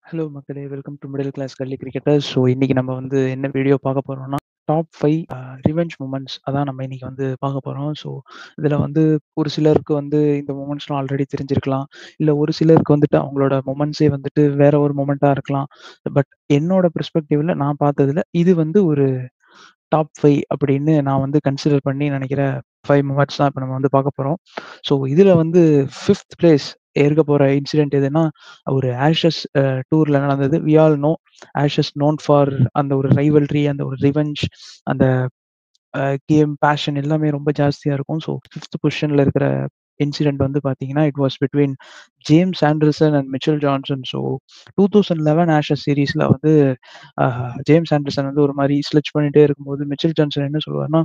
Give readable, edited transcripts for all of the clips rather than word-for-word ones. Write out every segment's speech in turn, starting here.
Hello மக்களே! Welcome to middle class gully cricketers. So இன்னைக்கு நம்ம வந்து என்ன வீடியோ பார்க்க போறோம்னா, டாப் 5 ரிவெஞ்ச் மொமெண்ட்ஸ் அதான் நம்ம இன்னைக்கு வந்து பார்க்க போறோம். ஸோ இதில வந்து ஒரு சிலருக்கு வந்து இந்த மொமெண்ட்ஸ்லாம் ஆல்ரெடி தெரிஞ்சிருக்கலாம். இல்ல ஒரு சிலருக்கு வந்துட்டு அவங்களோட மொமெண்ட்ஸே வந்துட்டு வேற ஒரு மொமெண்ட்டா இருக்கலாம். பட் என்னோட பெர்ஸ்பெக்டிவ்ல நான் பார்த்ததுல இது வந்து ஒரு டாப் 5 அப்படின்னு நான் வந்து கன்சிடர் பண்ணி நினைக்கிற 5 மொமெண்ட்ஸ் தான் இப்ப நம்ம வந்து பார்க்க போறோம். ஸோ இதுல வந்து 5த் பிளேஸ் இருக்க போற இன்சிடென்ட் எதுன்னா, ஒரு ஆஷஸ் டூர்ல நடந்தது. We all know Ashes known for அந்த ஒரு ரைவல்ரி, அந்த ஒரு ரிவெஞ்ச், அந்த கேம் பேஷன் எல்லாமே ரொம்ப ஜாஸ்தியா இருக்கும். ஸோ 5த் பொசிஷன்ல இருக்கிற இன்சிடென்ட் வந்து பார்த்தீங்கன்னா, it was between James Anderson and Mitchell Johnson. So 2011 Ashes சீரிஸ்ல வந்து அ ஜேம்ஸ் ஆண்டர்சன் வந்து ஒரு மாரி ஸ்லெட்ஜ் பண்ணிட்டே இருக்கும்போது, மிச்சல் ஜான்சன் என்ன சொல்லுவாருன்னா,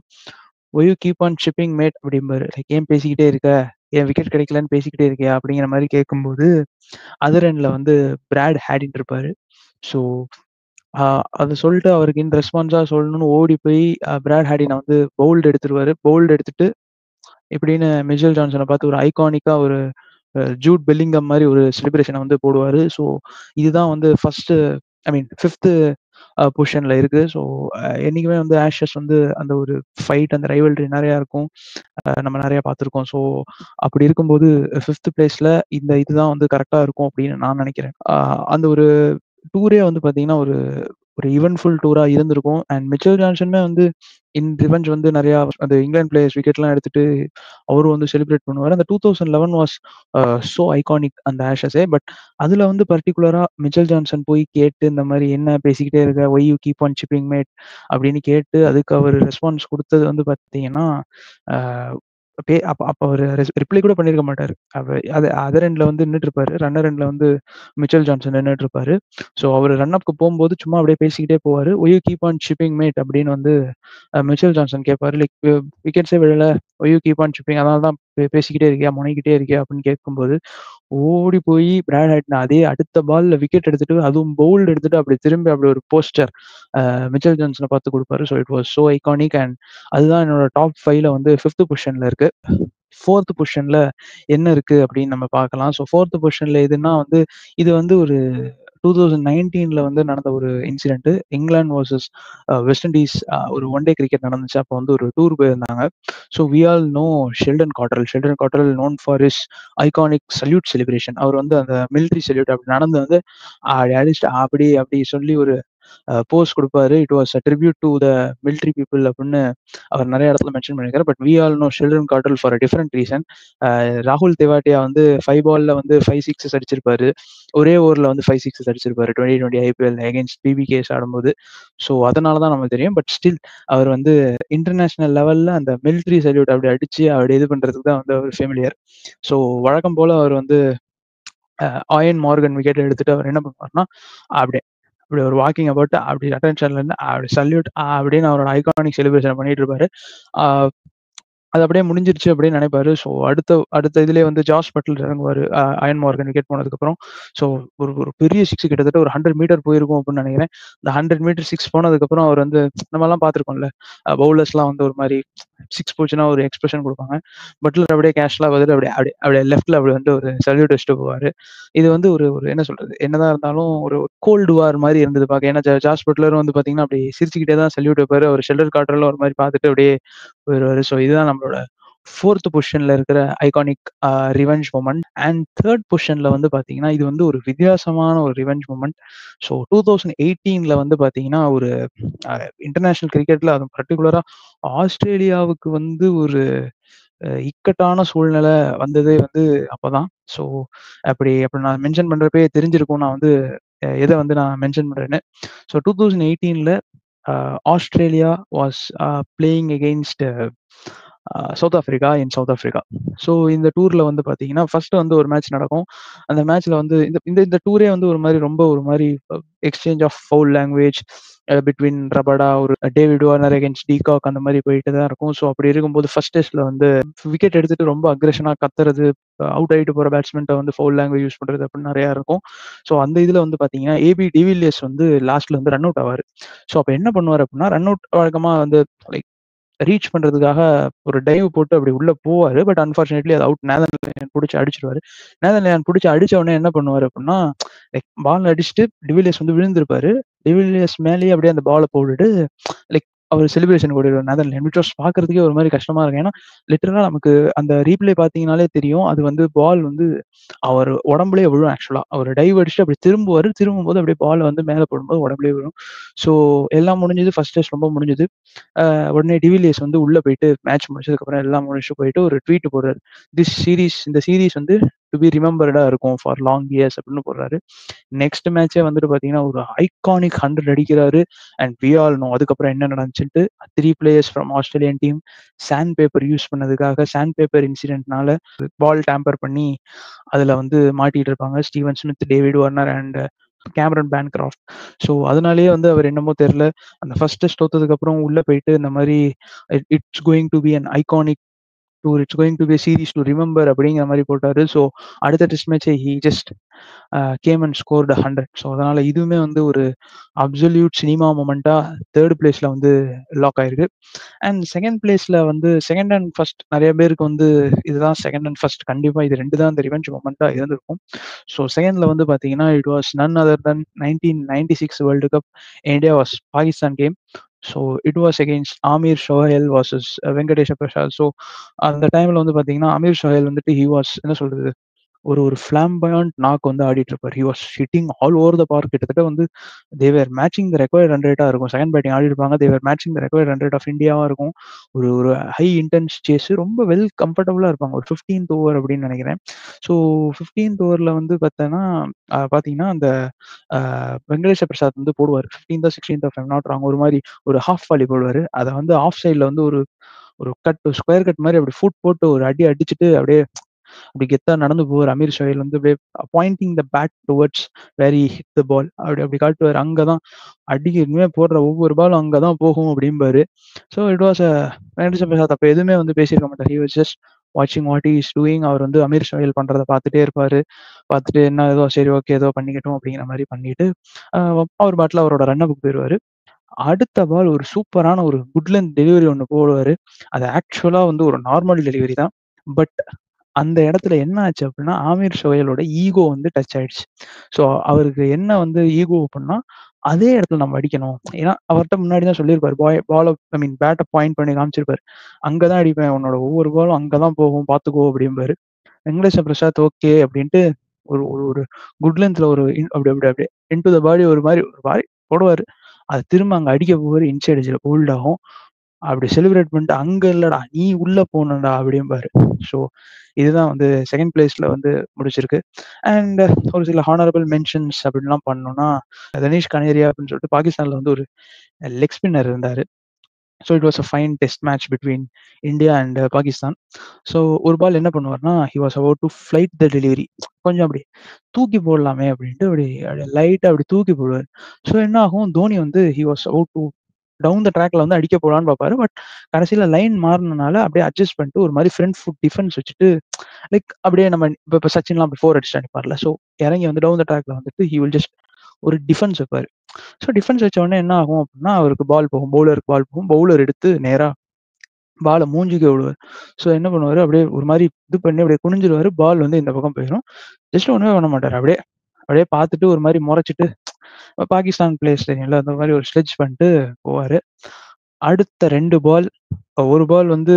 "why you keep on chipping mate" அப்படிம்பாரு. லைக் "ஏன் பேசிக்கிட்டே இருக்க? ஏன் விக்கெட் கிடைக்கலன்னு பேசிக்கிட்டே இருக்கியா?" அப்படிங்கிற மாரி கேட்கும்போது, அதர் எண்ட்ல வந்து பிராட் ஹேடின் இருப்பாரு. ஸோ அ அத சொல்லிட்டு அவருக்கு இன் ரெஸ்பான்ஸா சொல்லணும்னு ஓடி போய் பிராட் ஹேடின வந்து பவுல்ட் எடுத்துருவாரு. பவுல்ட் எடுத்துட்டு இப்படின்னு மிச்சல் ஜான்சன பார்த்து ஒரு ஐகானிக்கா ஒரு ஜூட் பெல்லிங்கம் மாரி ஒரு செலிப்ரேஷன வந்து போடுவாரு. ஸோ இதுதான் வந்து ஃபர்ஸ்ட்டு ஐ மீன் 5த் பொசிஷன்ல இருக்கு. ஸோ என்னைக்குமே வந்து ஆஷஸ் வந்து அந்த ஒரு ஃபைட், அந்த ரைவல்ரி நெறையா இருக்கும். நம்ம நெறைய பார்த்துருக்கோம். ஸோ அப்படி இருக்கும்போது 5த் பிளேஸ்ல இதுதான் வந்து கரெக்ட்டா இருக்கும் அப்படின்னு நான் நெனைக்கிறேன். அந்த ஒரு டூரே வந்து பார்த்தீங்கன்னா, ஒரு ஒரு ஈவென்ட்ஃபுல் டூரா இருந்திருக்கும். அண்ட் மிச்சல் ஜான்சனுமே வந்து இன் ரிவெஞ்ச் வந்து நெறையா அந்த இங்கிலாந்து பிளேயர்ஸ் விக்கெட்லாம் எடுத்துட்டு அவரும் வந்து செலிப்ரேட் பண்ணுவாரு. அந்த 2011 வாஸ் சோ ஐகானிக் அந்த ஆஷஸே. பட் அதுல வந்து பர்ட்டிகுலரா மிச்சல் ஜான்சன் போய் கேட்டு இந்த மாரி "என்ன பேசிக்கிட்டே இருக்க? Why you keep on chipping mate" அப்படின்னு கேட்டு அதுக்கு அவரு ரெஸ்பான்ஸ் குடுத்தது வந்து பார்த்தீங்கன்னா, அ அப்ப அப்ப அவரு ரிப்ளை கூட பண்ணியிருக்க மாட்டாரு. அது அதர் எண்ட்ல வந்து நின்னுட்டுருப்பாரு. ரன்னர் எண்ட்ல வந்து மிச்சல் ஜான்சன் நின்னுட்டுருப்பாரு. ஸோ அவரு ரன் அப்க்கு போம்போது சும்மா அப்படியே பேசிக்கிட்டே போவாரு. "Why you keep on chipping mate" அப்படின்னு வந்து மிச்சல் ஜான்சன் கேட்பாரு. லைக் விக்கெட்ஸே விழல. Why you keep on chipping அதனால தான் பேசிக்கிட்டே இருக்கியா? முனகிக்கிட்டே இருக்கியா? அப்படின்னு கேட்கும்போது, ஓடி போய் பிராட் ஹாட்டன் அதே அடுத்த பால்ல விக்கெட் எடுத்துட்டு, அதுவும் பவுல்ட் எடுத்துட்டு அப்படி திரும்பி அப்படி ஒரு போஸ்டர் மிச்சல் ஜான்சன பார்த்து குடுப்பாரு. So it was so iconic and அதுதான் என்னோட டாப் 5ல வந்து 5த் பொசிஷன்ல இருக்கு. 4த் பொசிஷன்ல என்ன இருக்கு அப்படின்னு நம்ம பார்க்கலாம். ஸோ 4த் பொசிஷன்ல எதுன்னா வந்து, இது வந்து ஒரு 2019ல வந்து நடந்த ஒரு incident. England versus West Indies ஒரு ஒன் டே கிரிக்கெட் நடந்துச்சு. அப்போ வந்து ஒரு டூர் போயிருந்தாங்க. So we all know Sheldon Cottrell. Sheldon Cottrell known for his iconic salute celebration. அவர் வந்து அந்த மிலிட்டரி சல்யூட் அப்படி நடந்து வந்து அப்படி அடிச்சுட்டு அப்படி அப்படி சொல்லி ஒரு போஸ் குடுப்பாரு. It was a tribute to the military people அப்படின்னு அவர் நெறைய இடத்துல மென்ஷன் பண்ணியிருக்காரு. But we all know Sheldon Cottrell for a different reason. ராகுல் தெவாட்டியா வந்து 5 பால்ல வந்து 5 சிக்ஸஸ் அடிச்சிருப்பாரு. ஒரே ஓவர்ல வந்து 5 சிக்ஸஸ் அடிச்சிருப்பாரு. 2020 ஐபிஎல் அகைன்ஸ்ட் பிபிகேஎஸ் ஆடும்போது. ஸோ அதனால தான் நமக்கு தெரியும். பட் ஸ்டில் அவர் வந்து இன்டர்நேஷனல் லெவல்ல அந்த மிலிட்டரி சல்யூட் அப்படி அடிச்சு அப்படி இது பண்றதுக்கு தான் வந்து அவர் ஃபெமிலியர். ஸோ வழக்கம் போல அவர் வந்து ஆயன் மார்கன் விக்கெட் எடுத்துட்டு அவர் என்ன பண்ணுவாருன்னா, அப்படியே இப்படி ஒரு வாக்கிங் அபவுட் அப்படி அட்டென்ஷன்ல இருந்து அப்படி சல்யூட் அப்படின்னு அவரோட ஐகானிக் செலிப்ரேஷன் பண்ணிட்டு இருப்பாரு. ஆ அது அப்படியே முடிஞ்சிருச்சு அப்படின்னு நினைப்பாரு. ஸோ அடுத்த அடுத்த இதுலயே வந்து ஜாஸ் பட்லர் இறங்குவாரு. அயன் மார்கன் விக்கெட் போனதுக்கப்புறம். ஸோ ஒரு ஒரு பெரிய சிக்ஸ் கிட்டத்தட்ட ஒரு 100 மீட்டர் போயிருக்கும் அப்படின்னு நினைக்கிறேன். இந்த 100 மீட்டர் சிக்ஸ் போனதுக்கப்புறம் அவர் வந்து நம்மலாம் பார்த்துருக்கோம்ல. பவுலர்ஸ்லாம் வந்து ஒரு மாரி சிக்ஸ் போச்சுன்னா ஒரு எக்ஸ்பிரஷன் குடுப்பாங்க. பட்லர் அப்படியே கேஷுவலா வந்துட்டு அப்படியே அப்படியே அப்படியே லெஃப்ட்ல அப்படி வந்து ஒரு சல்யூட் வச்சுட்டு போவாரு. இது வந்து ஒரு ஒரு என்ன சொல்றது? என்னதான் இருந்தாலும் ஒரு கோல்டு வார் மாரி இருந்தது பார்க்க. ஏன்னா ஜாஸ் பட்லரும் வந்து பார்த்தீங்கன்னா, அப்படியே சிரிச்சுக்கிட்டே தான் சல்யூட் வைப்பாரு. அவர் ஷெல்டர் காட்ரலும் ஒரு மாரி பார்த்துட்டு அப்படியே போயிருவாரு. ஸோ இதுதான் நம்மளோட 4த் பொசிஷன்ல இருக்கிற ஐகானிக் ரிவெஞ்ச் மொமெண்ட். அண்ட் 3 பொசிஷன்ல வந்து பார்த்தீங்கன்னா, இது வந்து ஒரு வித்தியாசமான ஒரு ரிவெஞ்ச் மொமெண்ட். ஸோ 2018ல வந்து பார்த்தீங்கன்னா, ஒரு அ இன்டர்நேஷனல் கிரிக்கெட்ல அதுவும் பர்ட்டிகுலரா ஆஸ்திரேலியாவுக்கு வந்து ஒரு இக்கட்டான சூழ்நிலை வந்ததே வந்து அப்பதான். ஸோ அப்படி அப்படி நான் மென்ஷன் பண்றப்பயே தெரிஞ்சிருக்கும் நான் வந்து எத வந்து நான் மென்ஷன் பண்றேன்னு. ஸோ 2018ல Australia was playing against South Africa in South Africa. So இந்த டூர்ல வந்து பார்த்தீங்கன்னா, ஃபர்ஸ்ட் வந்து ஒரு மேட்ச் நடக்கும். அந்த மேட்ச்ல வந்து இந்த இந்த இந்த டூரே வந்து ஒரு மாரி ரொம்ப ஒரு மாரி exchange of foul language between Rabada, ஒரு டேவிட் வார்னர் அகைன்ஸ்ட் டீகாக் அந்த மாரி போயிட்டு தான் இருக்கும். ஸோ அப்படி இருக்கும்போது ஃபர்ஸ்ட் டெஸ்ட்ல வந்து விக்கெட் எடுத்துட்டு ரொம்ப அக்ரஷனா கத்துறது, அவுட் ஆயிட்டு போற பேட்ஸ்மேன்ட்ட வந்து ஃபவுல் லாங்குவேஜ் யூஸ் பண்றது அப்படின்னு நெறையா இருக்கும். ஸோ அந்த இதுல வந்து பார்த்தீங்கன்னா, ஏபி டிவில்லியர்ஸ் வந்து லாஸ்ட்ல வந்து ரன் அவுட் ஆவாரு. ஸோ அப்ப என்ன பண்ணுவாரு அப்படின்னா, ரன் அவுட் வழக்கமா வந்து லைக் ரீச் பண்றதுக்காக ஒரு டைவ் போட்டு அப்படி உள்ள போவாரு. பட் அன்பார்ச்சுனேட்லி அது அவுட். நேதன் லியான் புடிச்சு அடிச்சுருவாரு. நேதன் லியான் புடிச்சு அடிச்ச உடனே என்ன பண்ணுவாரு அப்படின்னா, லைக் பால் அடிச்சுட்டு டிவிலியர்ஸ் வந்து விழுந்திருப்பாரு. டிவிலியர்ஸ் மேலேயே அப்படியே அந்த பால போட்டுட்டு லைக் அவரு செலிப்ரேஷன் ஓடிருவாரு நெதர்லாண்ட். விச் வாஸ் பார்க்கறதுக்கே ஒரு மாரி கஷ்டமா இருக்கும். ஏன்னா, லிட்டரலா நமக்கு அந்த ரீப்ளே பார்த்தீங்கன்னாலே தெரியும். அது வந்து பால் வந்து அவரு உடம்புலயே விழும் ஆக்சுவலா. அவரு டைவ் அடிச்சுட்டு அப்படி திரும்புவாரு. திரும்பும்போது அப்படியே பால் வந்து மேல படும்போது உடம்புலயே விழும். ஸோ எல்லாம் முடிஞ்சது. ஃபர்ஸ்ட் டெஸ்ட் ரொம்ப முடிஞ்சது. உடனே டிவிலியர்ஸ் வந்து உள்ள போயிட்டு மேட்ச் முடிச்சதுக்கப்புறம் எல்லாம் முடிச்சுட்டு போயிட்டு ஒரு ட்வீட் போடுறாரு. இந்த சீரிஸ் வந்து டு பி ரிமெம்பர்டா இருக்கும் ஃபார் லாங் இயர்ஸ் அப்படின்னு போடுறாரு. நெக்ஸ்ட் மேட்ச்சே வந்துட்டு பார்த்தீங்கன்னா, ஒரு ஐகானிக் 100 அடிக்கிறாரு. அண்ட் வி ஆல் நோ அதுக்கப்புறம் என்ன நடந்துச்சுன்ட்டு 3 players from Australian team sand paper use பண்ணதுக்காக சாண்ட் பேப்பர் இன்சிடென்ட்னால பால் டேம்பர் பண்ணி அதுல வந்து மாட்டிட்டு இருப்பாங்க. Steven Smith, David Warner and Cameron Bancroft. So அதனாலேயே வந்து அவர் என்னமோ தெரியல. அந்த ஃபர்ஸ்ட் டெஸ்ட் தோத்ததுக்கு அப்புறம் உள்ள போயிட்டு இந்த மாரி it's going to be an iconic tour. It's going to be series to remember அப்படிங்கிற மாரி போட்டாரு. ஸோ அடுத்த டெஸ்ட் மேட்ச்சே he just came and scored 100. So அதனால இதுவுமே வந்து ஒரு அப்சல்யூட் சினிமா மொமெண்ட்டா 3 பிளேஸ்ல வந்து லாக் ஆயிருக்கு. அண்ட் 2ண்ட் பிளேஸ்ல வந்து 2ண்ட் அண்ட் 1 நெறைய பேருக்கு வந்து இதுதான் 2ண்ட் அண்ட் 1 கண்டிப்பா இது 2 தான் அந்த ரிவெஞ்ச் மொமெண்ட்டா இருந்திருக்கும். ஸோ 2ண்ட்ல வந்து பார்த்தீங்கன்னா, it was none other than 1996 world cup India was Pakistan game. So it was against Aamer Sohail versus Venkatesh Prasad. So அந்த டைம்ல வந்து பார்த்தீங்கன்னா, அமீர் ஷோஹைல் வந்துட்டு ஹி வாஸ் என்ன சொல்றது? ஒரு ஒரு ஃபிளாம்பயன்ட் நாக் வந்து ஆடிட்டு இருப்பாரு. He was hitting all over the park. கிட்டத்தட்ட வந்து they were matching the required run ரேட்டா இருக்கும். செகண்ட் பேட்டிங் ஆடிருப்பாங்க. They were matching the required run rate of இந்தியாவா இருக்கும். ஒரு ஒரு ஹை இன்டென்ஸ் சேஸ் ரொம்ப வெல் கம்ஃபர்டபுளா இருப்பாங்க. ஒரு 15த் ஓவர் அப்படின்னு நினைக்கிறேன். ஸோ 15த் ஓவர்ல வந்து பார்த்தீங்கன்னா, அந்த அ வெங்கடேஷ பிரசாத் வந்து போடுவாரு. 15தோ 16தோ இஃப் ஐம் நாட் ராங் ஒரு மாரி ஒரு ஹாஃப் வாலி போடுவாரு. அத வந்து ஆஃப் சைட்ல வந்து ஒரு ஒரு ஸ்கொயர் கட் மாரி அப்படி ஃபுட் போட்டு ஒரு அடி அடிச்சுட்டு அப்படியே அப்படி கெத்தா நடந்து போவாரு. அமீர் ஷோஹைல் வந்து அப்படியே pointing the bat towards where he hit the ball. அப்படி அப்படி காட்டுவாரு. அங்கதான் இனிமே போடுற ஒவ்வொரு பாலும் அங்கதான் போகும் அப்படிம்பாரு. So it was Venkatesha Prasad அப்ப எதுவுமே வந்து பேசியிருக்க மாட்டார். ஹி வாஸ் ஜஸ்ட் வாட்சிங் வாட் ஹி இஸ் டூயிங். அவர் வந்து அமீர் ஷோஹைல் பண்றத பார்த்துட்டே இருப்பாரு. பார்த்துட்டு என்ன ஏதோ சரி ஓகே ஏதோ பண்ணிக்கட்டும் அப்படிங்கிற மாரி பண்ணிட்டு, அ அவர் பாட்டுல அவரோட ரன்னப்புக்கு போயிருவாரு. அடுத்த பால் ஒரு சூப்பரான ஒரு குட் லென்த் டெலிவரி ஒண்ணு போடுவாரு. அது ஆக்சுவலா வந்து ஒரு நார்மல் டெலிவரி தான். பட் அந்த இடத்துல என்ன ஆச்சு அப்டின்னா, ஆமீர் ஷோயலோட ஈகோ வந்து டச் ஆயிடுச்சு. ஸோ அவருக்கு என்ன வந்து ஈகோ அப்டின்னா, அதே இடத்துல நம்ம அடிக்கணும். ஏன்னா, அவர்ட்ட முன்னாடி தான் சொல்லியிருப்பாரு. பால ஐ மீன் பேட்ட பாயிண்ட் பண்ணி காமிச்சிருப்பாரு. அங்க தான் அடிப்பேன். உன்னோட ஒவ்வொரு பாலும் அங்க தான் போகும் பார்த்துக்கோ அப்டிம்பாரு. வெங்கடேஷ பிரசாத் ஓகே அப்டின்ட்டு ஒரு ஒரு ஒரு குட் லென்த்ல ஒரு அப்டி அப்டி அப்டியே இன்டூ த பாடி ஒரு மாரி போடுவாரு. அது திரும்ப அங்க அடிக்க போவாரு. இன்சைட் எட்ஜ்ல போல்ட் ஆகும். அப்படி செலிப்ரேட் பண்ணிட்டு, "அங்க இல்லடா, நீ உள்ள போணும்டா" அப்படிம்பாரு. ஸோ, இதுதான் வந்து 2ண்ட் பிளேஸ்ல வந்து முடிச்சிருக்கு. அண்ட் ஒரு சில ஹானரபிள் மென்ஷன்ஸ் அப்படின்லாம் பண்ணோம்னா, தனீஷ் கனேரியா அப்படின்னு சொல்லிட்டு பாகிஸ்தான்ல வந்து ஒரு லெக் ஸ்பின்னர் இருந்தாரு. So, it was a fine test match between India and Pakistan. So, ஒரு பால் என்ன பண்ணுவார்னா, he was about to flight the delivery. கொஞ்சம் அப்படி தூக்கி போடலாமே அப்படின்ட்டு அப்படி லைட்டா அப்படி தூக்கி போடுவாரு. ஸோ, என்ன ஆகும், தோனி வந்து he was about to down the ட்ராக்ல வந்து அடிக்க போலான்னு பார்ப்பாரு. பட் கடைசியில லைன் மாறுனனால அப்படியே அட்ஜஸ்ட் பண்ணிட்டு ஒரு மாரி ஃப்ரண்ட் ஃபுட் டிஃபென்ஸ் வச்சுட்டு லைக் அப்படியே நம்ம இப்ப சச்சின்லாம் அப்படி 4 அடிச்சுட்டு அடிப்பார்ல. ஸோ இறங்கி வந்து டவுன் த ட்ராக்ல வந்துட்டு ஹி வில் ஜஸ்ட் ஒரு டிஃபென்ஸ் வைப்பாரு. ஸோ டிஃபென்ஸ் வச்ச உடனே என்ன ஆகும் அப்படின்னா, அவருக்கு பால் போகும். பவுலருக்கு பால் போகும். பவுலர் எடுத்து நேரா பால மூஞ்சிக்கு விடுவாரு. ஸோ என்ன பண்ணுவாரு, அப்படியே ஒரு மாரி இது பண்ணி அப்படியே குனிஞ்சிருவாரு. பால் வந்து இந்த பக்கம் போயிரும். ஜஸ்ட் ஒண்ணுமே பண்ண மாட்டாரு. அப்படியே அப்படியே பார்த்துட்டு ஒரு மாரி மொறச்சிட்டு பாகிஸ்தான் பிளேயர்ஸ் தெரியும்ல, அந்த மாரி ஒரு ஸ்லெட்ச் பண்ணிட்டு போவாரு. அடுத்த 2 பால், ஒரு பால் வந்து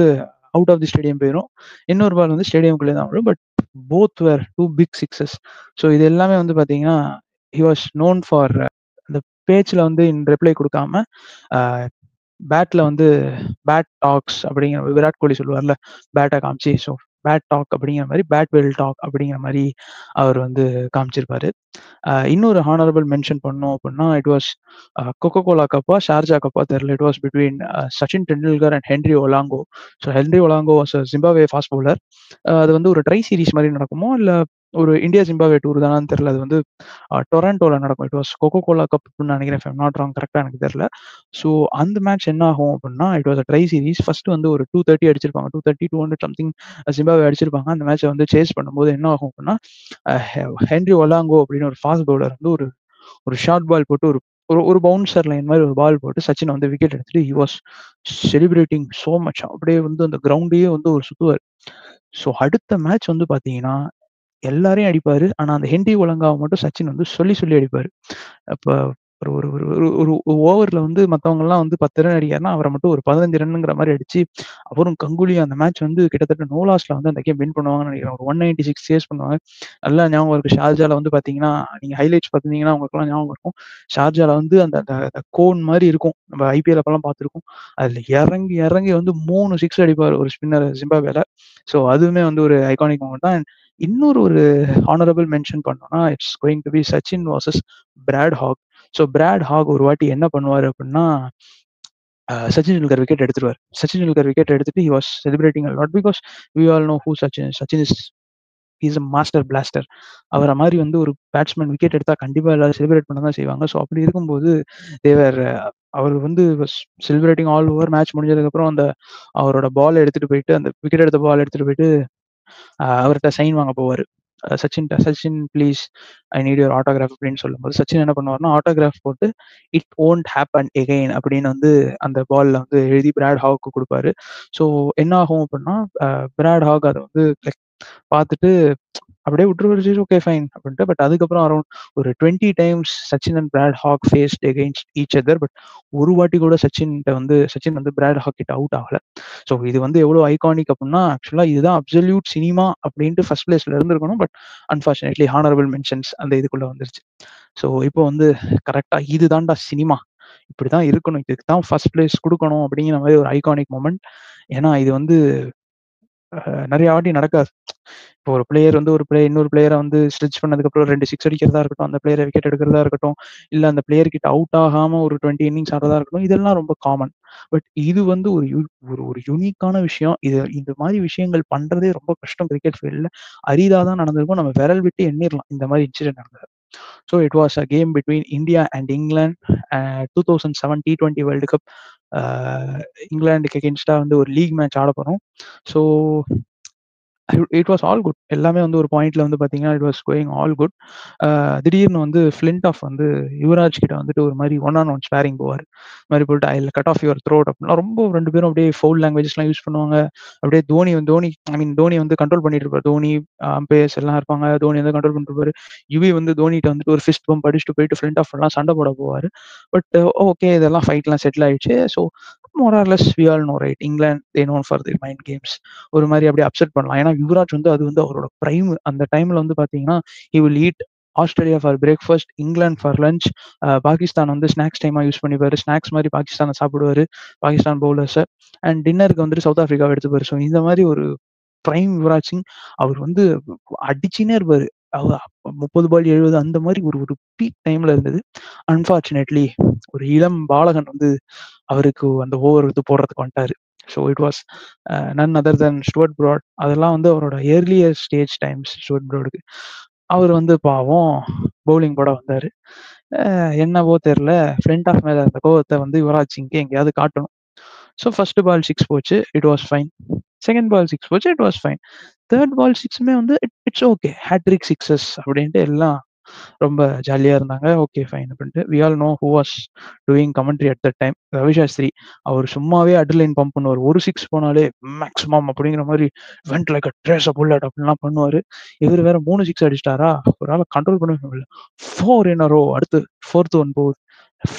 அவுட் ஆஃப் தி ஸ்டேடியம் போயிரும். இன்னொரு பால் வந்து ஸ்டேடியம்குள்ளே தான் விழும். But both were 2 big sixes. So இது எல்லாமே வந்து பார்த்தீங்கன்னா, ஹி வாஸ் நோன் ஃபார் அந்த பேச்சுல வந்து இன் ரிப்ளை குடுக்காம, அ பேட்ல வந்து பேட் டாக்ஸ் அப்படிங்கிற விராட் கோலி சொல்லுவார்ல, பேட்ட காமிச்சு ஸோ பேட் டாக் அப்படிங்கிற மாரி பேட் வில் டாக் அப்படிங்கிற மாரி அவர் வந்து காமிச்சிருப்பாரு. இன்னொரு ஹானரபிள் மென்ஷன் பண்ணோம் அப்படின்னா, இட் வாஸ் கோகோ கோலா கப்பா, ஷார்ஜா கப்பா தெரியல. It was between Sachin Tendulkar and Henry Olonga. So Henry Olonga was a Zimbabwe fast bowler. அது வந்து ஒரு ட்ரை சீரிஸ் மாரி நடக்குமோ, இல்ல ஒரு இந்தியா ஜிம்பாப்வே டூர் தானான்னு தெரியல. அது வந்து டொராண்டோல நடக்கும். It was Coca Cola cup அப்படின்னு நினைக்கிறேன். இஃப் ஐம் நாட் ராங் கரெக்ட்டா எனக்கு தெரியல. ஸோ அந்த மேட்ச் என்ன ஆகும் அப்படின்னா, it was a try series. First வந்து ஒரு 230 அடிச்சிருப்பாங்க. 230, 200 சம்திங் ஜிம்பாப்வே அடிச்சிருப்பாங்க. அந்த மேட்ச வந்து சேஸ் பண்ணும்போது என்ன ஆகும் அப்படின்னா, ஹென்றி ஒலாங்கோ அப்படின்னு ஒரு ஃபாஸ்ட் பவுலர் வந்து ஒரு ஒரு ஷார்ட் பால் போட்டு ஒரு ஒரு ஒரு பவுன்சர் லைன் மாரி ஒரு பால் போட்டு சச்சின வந்து விக்கெட் எடுத்துட்டு he was celebrating so much. அப்படியே வந்து அந்த கிரவுண்டையே வந்து ஒரு சுத்துவாரு. ஸோ அடுத்த மேட்ச் வந்து பார்த்தீங்கன்னா, எல்லாரையும் அடிப்பாரு. ஆனா, அந்த ஹென்றி ஒலங்காவ மட்டும் சச்சின் வந்து சொல்லி சொல்லி அடிப்பாரு. அப்ப ஒரு ஒரு ஒரு ஒரு ஒரு ஓவர்ல வந்து மத்தவங்கலாம் வந்து 10 ரன் அடிக்கிறார்னா, அவர மட்டும் ஒரு 15 ரன்னுங்கிற மாரி அடிச்சு, அவரும் கங்குலியும் அந்த மேட்ச் வந்து கிட்டத்தட்ட நோ லாஸ்ல வந்து அந்த கேம் வின் பண்ணுவாங்கன்னு நெனைக்கிறேன். ஒரு 196 சேஸ் பண்ணுவாங்க. நல்லா ஞாபகம் இருக்கு. ஷார்ஜால வந்து பார்த்தீங்கன்னா, நீங்க ஹைலைட்ஸ் பார்த்திருந்தீங்கன்னா உங்களுக்கெல்லாம் ஞாபகம் இருக்கும். ஷார்ஜால வந்து அந்த அந்த அந்த கோன் மாரி இருக்கும். நம்ம ஐபிஎல் அப்பலாம் பார்த்துருக்கோம். அதுல இறங்கி இறங்கி வந்து 3 சிக்ஸ் அடிப்பாரு ஒரு ஸ்பின்னர் ஜிம்பாப்வேல. ஸோ அதுவுமே வந்து ஒரு ஐகானிக் மொமெண்ட் தான். இன்னொரு ஒரு ஹானரபிள் மென்ஷன் பண்ணோம்னா, it's going to be Sachin versus Brad Hogg. So Brad Hogg ஒரு வாட்டி என்ன பண்ணுவாரு அப்டின்னா, சச்சின் டெண்டுல்கர் விக்கெட் எடுத்துருவாரு. சச்சின் டெண்டுல்கர் விக்கெட் எடுத்துட்டு he was celebrating a lot because we all know who Sachin is. Sachin is is a master blaster. அவர மாரி வந்து ஒரு பேட்ஸ்மேன் விக்கெட் எடுத்தா கண்டிப்பா எல்லாரும் செலிப்ரேட் பண்ண தான் செய்வாங்க. ஸோ அப்படி இருக்கும்போது தேவர் அவர் வந்து was celebrating all over. Match முடிஞ்சதுக்கப்புறம் அந்த அவரோட பால் எடுத்துட்டு போயிட்டு, அந்த விக்கெட் எடுத்த பால் எடுத்துட்டு போயிட்டு அவர்ட்ட சைன் வாங்க போவாரு. சச்சின்ட்ட, "Sachin please I need your autograph" அப்படின்னு சொல்லும்போது, சச்சின் என்ன பண்ணுவாருன்னா, ஆட்டோகிராஃப் போட்டு, "இட் வொன்ட் ஹேப்பன் எகைன்" அப்படின்னு வந்து அந்த பால்ல வந்து எழுதி பிராட் ஹாக்க்கு குடுப்பாரு. ஸோ என்ன ஆகும் அப்படின்னா, பிராட் ஹாக் அத வந்து லைக் பார்த்துட்டு அப்படியே விட்டுருவாரு. சரி ஓகே ஃபைன் அப்படின்ட்டு. பட் அதுக்கப்புறம் அரவுண்ட் ஒரு 20 times Sachin and Brad Hogg faced against each other. But ஒரு வாட்டி கூட சச்சின் வந்து பிராட் ஹாக் கிட்ட அவுட் ஆகல. ஸோ இது வந்து எவ்வளோ ஐகானிக் அப்படின்னா, ஆக்சுவலா இதுதான் அப்சல்யூட் சினிமா அப்படின்ட்டு ஃபர்ஸ்ட் பிளேஸ்ல இருந்திருக்கணும். பட் அன்பார்ச்சுனேட்லி ஹானரபிள் மென்ஷன்ஸ் அந்த இதுக்குள்ள வந்துருச்சு. ஸோ இப்போ வந்து கரெக்ட்டா இது தான்டா சினிமா. இப்படிதான் இருக்கணும். இதுக்கு தான் ஃபர்ஸ்ட் பிளேஸ் குடுக்கணும் அப்படிங்கிற மாரி ஒரு ஐகானிக் மொமெண்ட். ஏன்னா இது வந்து நெறைய வாட்டி நடக்காது. இப்போ ஒரு பிளேயர் வந்து இன்னொரு பிளேயர வந்து ஸ்ட்ரெச் பண்ணதுக்கப்புறம் 2 சிக்ஸ் அடிக்கிறதா இருக்கட்டும், அந்த பிளேயர விக்கெட் எடுக்கிறதா இருக்கட்டும், இல்ல அந்த பிளேயர் கிட்ட அவுட் ஆகாம ஒரு 20 இன்னிங்ஸ் ஆடுறதா இருக்கட்டும், இதெல்லாம் ரொம்ப காமன். பட் இது வந்து ஒரு யூனிக்கான விஷயம். இந்த மாரி விஷயங்கள் பண்றதே ரொம்ப கஷ்டம் கிரிக்கெட் ஃபீல்ட்ல. அரிதா தான் நடந்திருக்கும். நம்ம விரல் விட்டு எண்ணிறலாம் இந்த மாரி இன்சிடென்ட் நடந்தது. So it was a game between India and England. 2007 T20 world cup. அ இங்கிலாந்துக்கு அகெயின்ஸ்டா வந்து ஒரு லீக் மேட்ச் ஆடப் போறோம். So it was all good. எல்லாமே வந்து ஒரு பாயிண்ட்ல வந்து பார்த்தீங்கன்னா, it was going all good. திடீர்னு வந்து ஃபிளின்டாஃப் வந்து யுவராஜ் கிட்ட வந்துட்டு ஒரு மாரி ஒன் ஆன் ஒன் ஸ்பேரிங் போவாரு. இந்த மாரி போயிட்டு I will cut off your throat அப்படிலாம் ரொம்ப 2 பேரும் அப்படியே ஃபவுல் லாங்குவேஜஸ்லாம் யூஸ் பண்ணுவாங்க. அப்படியே தோனி வந்து கண்ட்ரோல் பண்ணிட்டு இருப்பாரு. தோனி, அம்பயர்ஸ் எல்லாம் இருப்பாங்க. தோனி வந்து கண்ட்ரோல் பண்ணிட்டு இருப்பாரு. வந்து தோனிட்ட வந்துட்டு ஒரு ஃபிஸ்ட் பம்ப் அடிச்சுட்டு போயிட்டு ஃபிளின்டாஃப் எல்லாம் சண்டை போட போவாரு. பட் ஓகே இதெல்லாம் ஃபைட்லாம் செட்டில் ஆயிடுச்சு. So more or less we all know right. England they known for the mind games. ஒரு மாரி அப்படியே அப்செட் பண்ணலாம். ஏன்னா யுவராஜ் வந்து அது வந்து அவரோட பிரைம். அந்த டைம்ல வந்து பார்த்தீங்கன்னா, he will eat Australia for breakfast, England for lunch. Pakistan வந்து ஸ்நாக்ஸ் டைமா யூஸ் பண்ணிப்பாரு. ஸ்நாக்ஸ் மாரி பாகிஸ்தான சாப்பிடுவாரு. பாகிஸ்தான் பவுலர்ஸ. அண்ட் டின்னருக்கு வந்துட்டு சவுத் ஆஃப்ரிக்காவ எடுத்துப்பாரு. ஸோ இந்த மாரி ஒரு பிரைம் யுவராஜ் சிங். அவர் வந்து அடிச்சுன்னே இருப்பாரு. அவ 30 பால் 70 அந்த மாரி ஒரு ஒரு பீக் டைம்ல இருந்தது. அன்பார்ச்சுனேட்லி ஒரு இளம் பாலகன் வந்து அவருக்கு அந்த ஓவர் வந்து போடுறதுக்கு வந்துட்டாரு. So it was none other than Stuart Broad. அதெல்லாம் வந்து அவரோட இயர்லியர் ஸ்டேஜ் டைம்ஸ் ஸ்டூவர்ட் பிராடுக்கு. அவர் வந்து பாவம் பவுலிங் போட வந்தாரு. என்னவோ தெரியல ஃப்ரண்ட் ஆஃப் மேல இருந்த கோவத்த வந்து யுவராஜ் சிங்க்கு எங்கேயாவது காட்டணும். ஸோ ஃபர்ஸ்ட் பால் 6 போச்சு. It was fine. Second ball 6 போச்சு. It was fine. Third ball 6மே வந்து இட்ஸ் ஓகே. ஹேட்ரிக் சிக்ஸஸ் அப்படின்ட்டு எல்லாம் ரொம்ப ஜாலியா இருந்தாங்க. ஓகே ஃபைன் அப்படின்ட்டு. We all know who was doing commentary at that time. Ravi Shastri. அவர் சும்மாவே அட்ரினலைன் பம்ப் பண்ணுவாரு. ஒரு 6 போனாலே மேக்ஸிமம் அப்படிங்கிற மாரி வென்ட் லைக் அ ட்ரேஸ் அ புல்லட் அப்படின்லாம் பண்ணுவாரு. இவரு வேற 3 6 அடிச்சிட்டாரா, அவரால கண்ட்ரோல் பண்ணவே முடியல. 4 இன் அ ரோ. அடுத்து 4த் ஒன் போகுது.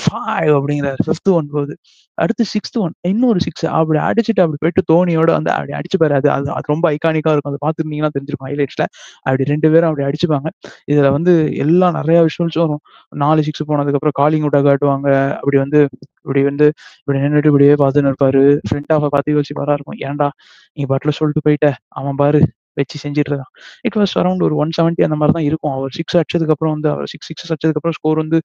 5 அப்படிங்கிறாரு. 5த் ஒன் போகுது. அடுத்து 6த் ஒன். இன்னொரு 6 அப்படி அடிச்சுட்டு அப்படி போயிட்டு தோனியோட வந்து அப்படி அடிச்சுப்பாரு. அது அது அது ரொம்ப ஐகானிக்கா இருக்கும். அத பார்த்துருந்தீங்கன்னா தெரிஞ்சிருக்கும் ஹைலைட்ஸ்ல. அப்படி 2 பேரும் அப்படி அடிச்சுப்பாங்க. இதுல வந்து எல்லாம் நெறைய விஷுவல்ஸும் வரும். 4 6 போனதுக்கப்புறம் காலிங் வுட்ட காட்டுவாங்க. அப்படி வந்து இப்படி நின்னுட்டு இப்படியே பார்த்துன்னு இருப்பாரு. ஃப்ரண்ட் ஹாஃப பார்த்து யோசிப்பாரா இருக்கும். ஏன்டா நீ பாட்டுல சொல்லிட்டு போயிட்ட. அவன் பாரு வச்சு செஞ்சுட்டு இருக்கான். இட் வாஸ் அரவுண்ட் ஒரு 170 அந்த மாரி தான் இருக்கும். அவர் 6 அடிச்சதுக்கப்புறம் வந்து அவர் 6 சிக்ஸஸ் அடிச்சதுக்கப்புறம் ஸ்கோர் வந்து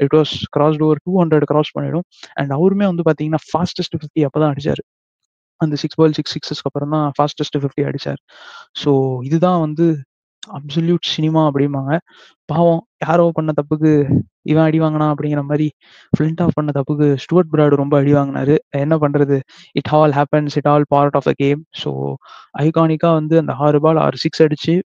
it was crossed over 200 cross பண்ணிடும். அண்ட் அவருமே வந்து பார்த்தீங்கன்னா, ஃபாஸ்டஸ்ட் 50 அப்பதான் அடிச்சாரு. அந்த 6 பால் 6 சிக்ஸஸ்க்கு அப்புறம் தான் ஃபாஸ்டஸ்ட் 50 அடிச்சாரு. ஸோ இதுதான் வந்து அப்சல்யூட் சினிமா அப்படிம்பாங்க. பாவம் யாரோ பண்ண தப்புக்கு இவன் அடி வாங்கினான் அப்படிங்கிற மாரி ஃபிளின்டாஃப் பண்ண தப்புக்கு ஸ்டூவர்ட் பிராட் ரொம்ப அடி வாங்கினாரு. என்ன பண்றது? It all happens. It all part of the game. So ஐகானிக்கா வந்து அந்த 6 பால் 6 சிக்ஸ் அடிச்சு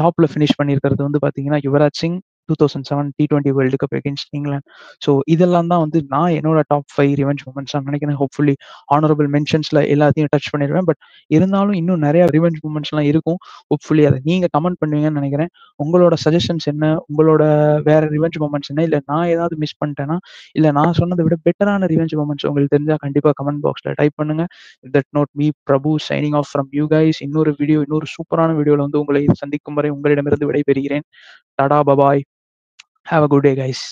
டாப்ல ஃபினிஷ் பண்ணியிருக்கிறது வந்து பார்த்தீங்கன்னா, Yuvraj Singh 2007 T20 world cup against England. So இதெல்லாம் தான் வந்து நான் என்னோட டாப் 5 ரிவெஞ்ச் மூமெண்ட்ஸா நினைக்கிறேன். ஹோப்ஃபுல்லி ஹானரபிள் மென்ஷன்ஸ்ல எல்லாத்தையும் டச் பண்ணிருவேன். பட் இருந்தாலும் இன்னும் நெறைய ரிவெஞ்ச் மூமெண்ட்ஸ்லாம் இருக்கும். ஹோப்ஃபுல்லி அத நீங்க கமெண்ட் பண்ணுவீங்கன்னு நினைக்கிறேன். உங்களோட சஜஷன்ஸ் என்ன? உங்களோட வேற ரிவெஞ்ச் மூமெண்ட்ஸ் என்ன? இல்ல நான் ஏதாவது மிஸ் பண்ணிட்டேனா? இல்ல நான் சொன்னத விட பெட்டரான ரிவெஞ்ச் மூமெண்ட்ஸ் உங்களுக்கு தெரிஞ்சா கண்டிப்பா கமெண்ட் பாக்ஸ்ல டைப் பண்ணுங்க. That note me Prabhu signing off from you guys. இன்னொரு சூப்பரான வீடியோல வந்து உங்களை சந்திக்கும் வரை உங்களிடமிருந்து விடைபெறுகிறேன். Tata bye bye. Have a good day guys.